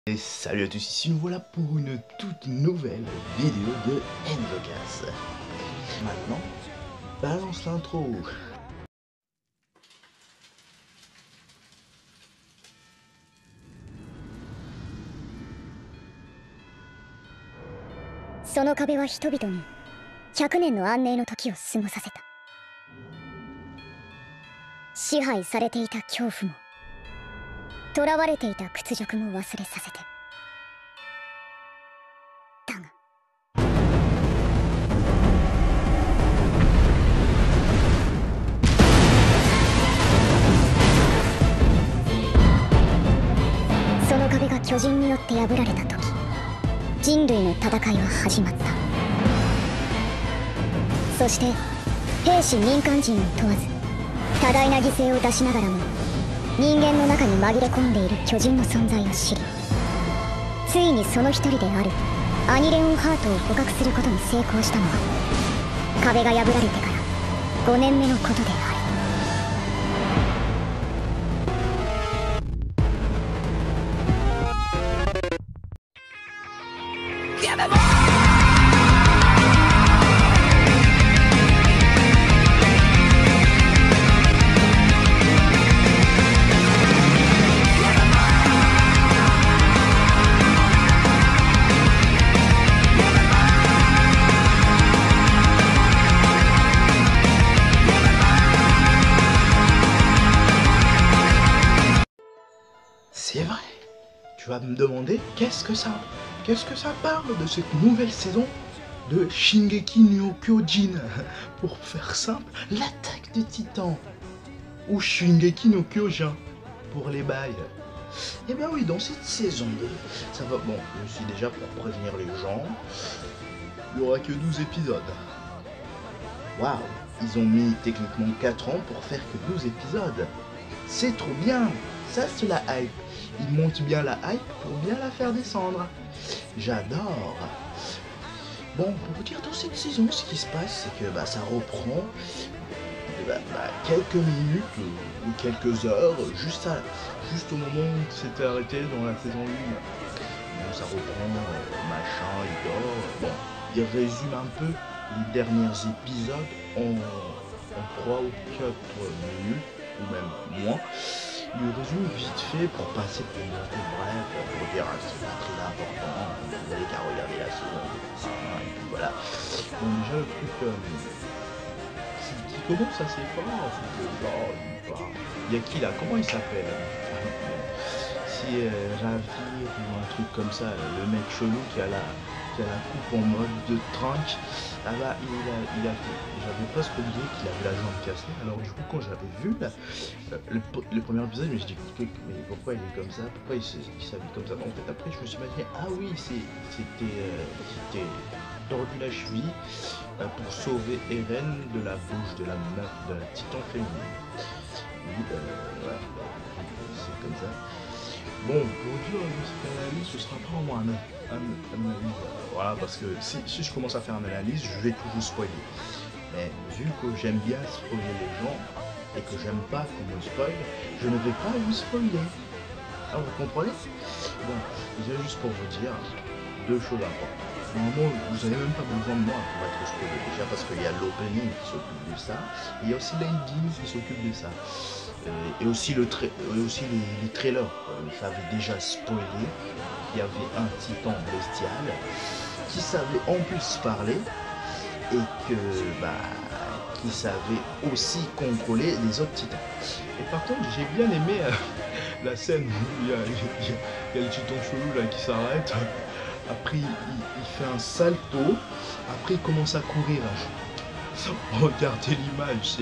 Et salut à tous, ici nous voilà pour une toute nouvelle vidéo de Enzogas. Maintenant, balance l'intro. その壁は人々に100年の安寧の時を過ごさせた。支配されていた恐怖も囚われていた屈辱も忘れさせて。だがその壁が巨人によって破られた時、人類の戦いは始まった。そして兵士民間人を問わず多大な犠牲を出しながらも人間の中に紛れ込んでいる巨人の存在を知り、ついにその一人であるアニレオンハートを捕獲することに成功したのは壁が破られてから5年目のことである。C'est vrai, tu vas me demander qu'est-ce que ça parle de cette nouvelle saison de Shingeki no Kyojin. Pour faire simple, l'attaque des titans. Ou Shingeki no Kyojin, pour les bails. Et ben oui, dans cette saison 2, ça va... Bon, je suis déjà pour prévenir les gens, il n'y aura que 12 épisodes. Waouh, ils ont mis techniquement 4 ans pour faire que 12 épisodes. C'est trop bien, ça c'est la hype. Ils montent bien la hype pour bien la faire descendre. J'adore. Bon, pour vous dire, dans cette saison, ce qui se passe, c'est que ça reprend quelques minutes ou quelques heures, juste au moment où c'était arrêté dans la saison 1. Bon, ça reprend, machin, il dort. Bon, il résume un peu les derniers épisodes en 3 ou 4 minutes, ou même moins. Il résume vite fait pour passer pour une note bref, pour dire c'est pas très important, vous n'avez qu'à regarder la saison, et puis voilà. Bon, déjà le truc qui commence assez fort, c'est que il y a qui là, comment il s'appelle? Si Ravir ou un truc comme ça, le mec chelou qui a la coupe en mode de trunk, là-bas j'avais pas oublié qu'il avait la jambe cassée. Alors du coup quand j'avais vu le premier épisode, je me suis dit mais pourquoi il est comme ça, pourquoi il s'habille comme ça. En fait après je me suis dit ah oui c'était tordu la cheville pour sauver Eren de la bouche de la meuf, de la titan féminine. Oui, voilà, c'est comme ça. Bon, pour dire cette analyse, ce sera pas vraiment un analyse. Voilà, parce que si je commence à faire une analyse, je vais toujours spoiler. Mais vu que j'aime bien spoiler les gens et que j'aime pas qu'on me spoil, je ne vais pas vous spoiler. Ah, vous comprenez? Bon, déjà juste pour vous dire deux choses importantes. Normalement, vous n'avez même pas besoin de moi pour être spoilé. Déjà parce qu'il y a l'opening qui s'occupe de ça, et il y a aussi l'ending qui s'occupe de ça. Et aussi, les trailers, ça avait déjà spoilé qu'il y avait un titan bestial qui savait en plus parler et qui savait aussi contrôler les autres titans. Et par contre, j'ai bien aimé la scène où il y a le titan chelou là qui s'arrête. Après, il fait un salto. Après, il commence à courir. Regardez l'image,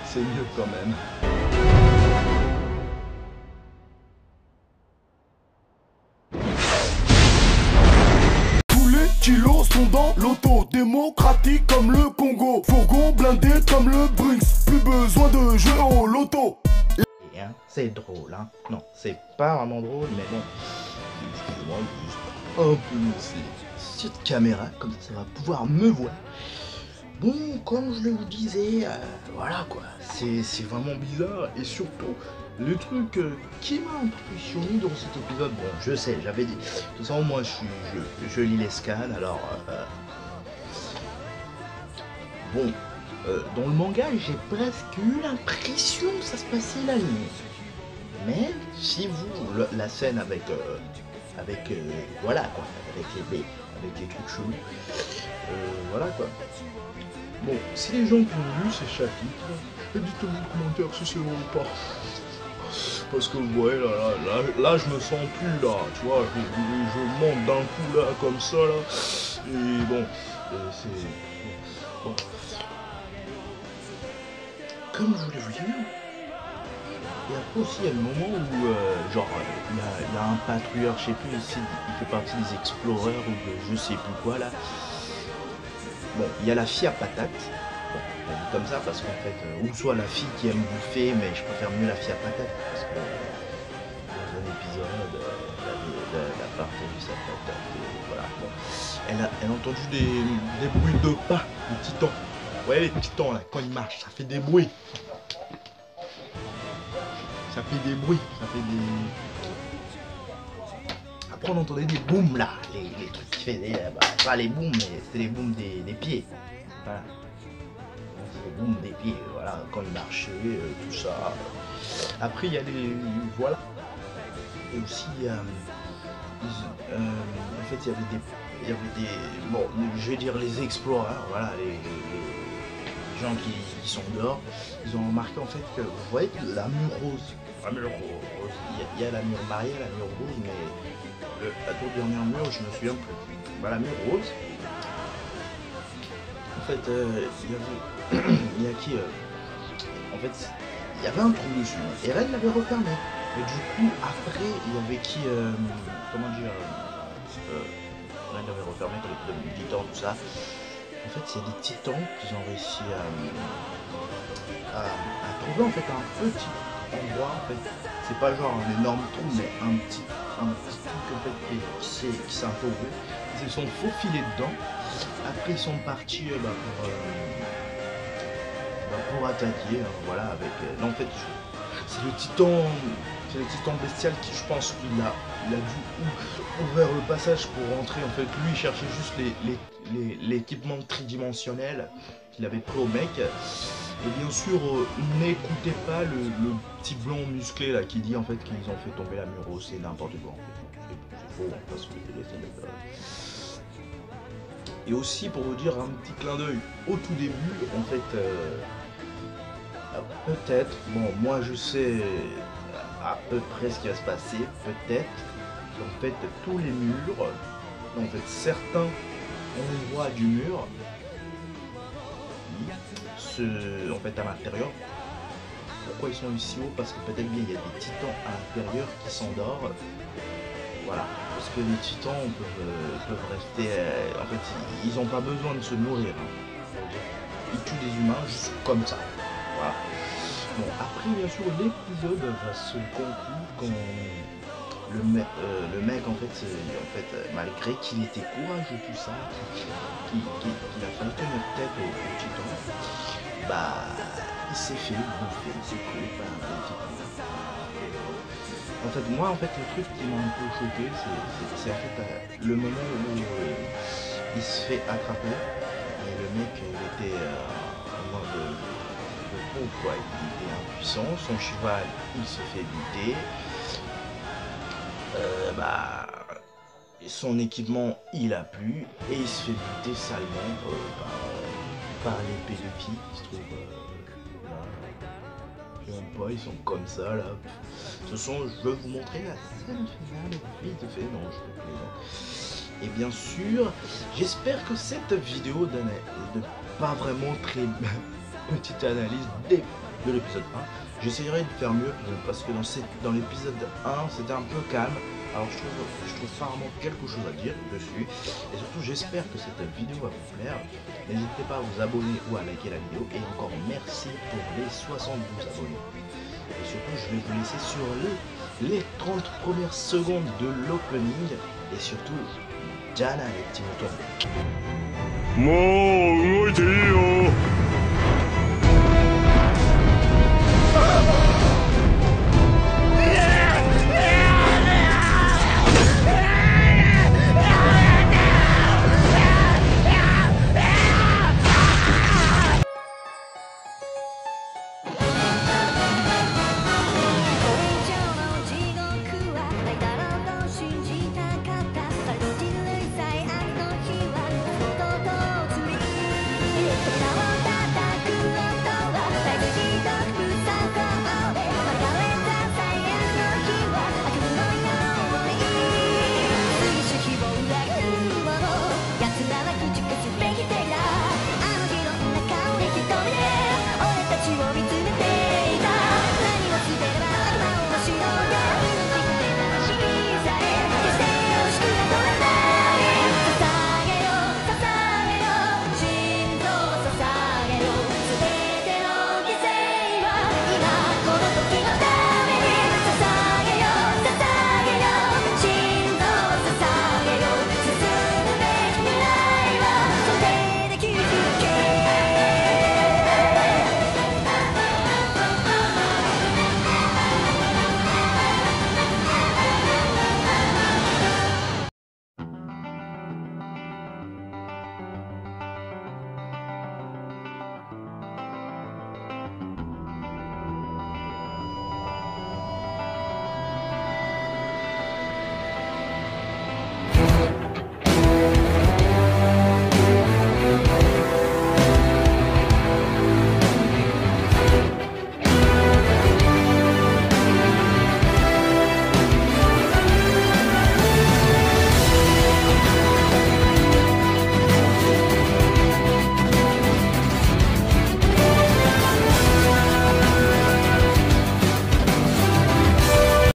c'est mieux quand même. Tous les kilos sont dans l'auto, démocratique comme le Congo, fourgon blindé comme le Brinks, plus besoin de jeux au loto. C'est drôle, hein. Non, c'est pas vraiment drôle, mais bon. Excusez-moi, juste un peu cette caméra, comme ça va pouvoir me voir. Bon, comme je le vous disais, voilà quoi, c'est vraiment bizarre, et surtout, le truc qui m'a impressionné dans cet épisode, bon, je sais, j'avais dit, de toute façon, moi, je lis les scans, alors, bon, dans le manga, j'ai presque eu l'impression que ça se passait la nuit. Mais si vous, la scène avec voilà quoi, avec les trucs chelous, voilà quoi. Bon, si les gens qui ont lu ces chapitres, dites-moi en commentaire si c'est vrai ou pas. Parce que ouais, là, je me sens plus là, tu vois, je monte d'un coup là, comme ça là, et bon, c'est... Bon. Comme je voulais vous dire, et après aussi il y a le moment où genre il y a un patrouilleur, je sais plus, il fait partie des explorers ou de je sais plus quoi là. Bon, il y a la fille à patate, bon, on dit comme ça parce qu'en fait, ou soit la fille qui aime bouffer, mais je préfère mieux la fille à patate parce que dans un épisode, elle a partagé sa patate, et voilà. Bon. Elle a entendu des bruits de pas, de titans. Ouais, les titans là, quand ils marchent, ça fait des bruits. Ça fait des bruits, ça fait des... Après on entendait des booms là, les trucs qui fait des... pas les booms, mais c'était les booms des pieds. Voilà. C'est les booms des pieds, voilà, quand ils marchaient, tout ça. Après il y a les... voilà. Et aussi, en fait il y avait des... Bon, je vais dire les explorers, voilà, les gens qui sont dehors, ils ont remarqué en fait que, vous voyez, la mur rose, il y a la mur mariée, la mur rose, mais la toute dernière mur, je me souviens plus. Bah, la mur rose, en fait, il y a qui, en fait, il y avait un trou dessus, et là, il l'avait refermé. Et du coup, après, il y avait qui, comment dire, là, il l'avait refermé, le titan, tout ça. En fait, il y a des titans qui ont réussi à trouver en fait un petit endroit. En fait, c'est pas genre un énorme trou, mais un petit truc en fait qui s'est imposé. Ils se sont faufilés dedans. Après, ils sont partis pour attaquer. Voilà, avec. Là, en fait, c'est le titan bestial qui, je pense, il a dû ouvrir le passage pour rentrer. En fait, lui, il cherchait juste l'équipement tridimensionnel qu'il avait pris au mec. Et bien sûr, n'écoutez pas le petit blond musclé là qui dit en fait qu'ils ont fait tomber la mur, c'est n'importe quoi. En fait. C'est faux, parce que et aussi pour vous dire un petit clin d'œil au tout début, en fait, peut-être, bon, moi je sais à peu près ce qui va se passer, peut-être, en fait, tous les murs, en fait, certains endroits du mur, en fait, à l'intérieur, pourquoi ils sont ici haut? Parce que peut-être bien il y a des titans à l'intérieur qui s'endorment, voilà, parce que les titans peuvent rester, en fait, ils n'ont pas besoin de se nourrir, hein. Ils tuent des humains juste comme ça, voilà. Bon, après, bien sûr, l'épisode va se conclure quand le mec, en fait, malgré qu'il était courageux, tout ça, qu'il a fallu tenir tête au titan, bah, il s'est fait bouffer, il s'est tué par les titans. En fait, moi, en fait, le truc qui m'a un peu choqué, c'est en fait le moment où il se fait attraper, et le mec, il était en mode... quoi, il était impuissant, son cheval il se fait buter, son équipement il a plu et il se fait buter salement par l'épée de Pi, il se trouve je sais même pas, ils sont comme ça là. De toute façon, je vais vous montrer la scène finale vite fait, non je te plaisante. Et bien sûr, j'espère que cette vidéo de pas vraiment très petite analyse de l'épisode 1. J'essayerai de faire mieux parce que dans l'épisode 1 c'était un peu calme. Alors je trouve rarement quelque chose à dire dessus. Et surtout j'espère que cette vidéo va vous plaire. N'hésitez pas à vous abonner ou à liker la vidéo. Et encore merci pour les 72 abonnés. Et surtout je vais vous laisser sur les 30 premières secondes de l'opening. Et surtout, Jana les petits moutons.